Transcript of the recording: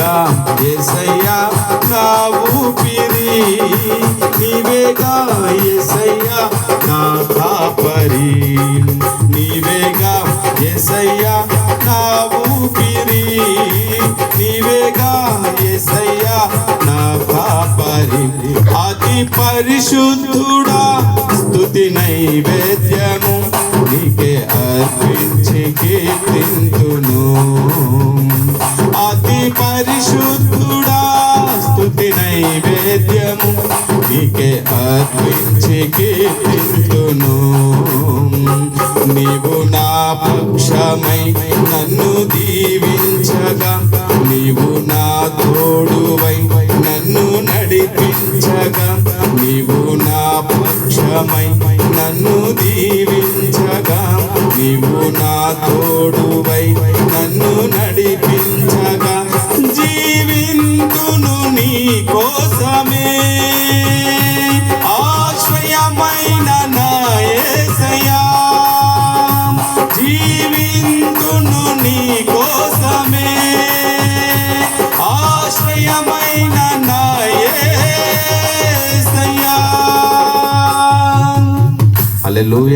నీవేగా యేసయ్యా నా ఊపిరి, నీవేగా యేసయ్యా నా కాపరి, నీవేగా యేసయ్యా నా ఊపిరి, నీవేగా యేసయ్యా నా కాపరి. అతి పరిశుద్ధుడా స్తుతి నైవేద్యము నీకే అర్పించి కీర్తింతును. అతి పరిశుద్ధుడా స్తుతి నైవేద్యము నీకే అర్పించి కీర్తింతును. నీవు నా పక్షమై నన్ను దీవించగా, నీవు నా తోడువై నన్ను నడిపించగా, నీవు నా పక్షమై నన్ను దీవించగా, నీవు నా తోడువై నన్ను నడిపించగా, జీవింతును నీ కోసమే ఆశ్రయమైన నా యేసయ్యా, జీవింతును నీ కోసమే ఆశ్రయమైన నా యేసయ్యా. హల్లెలూయా.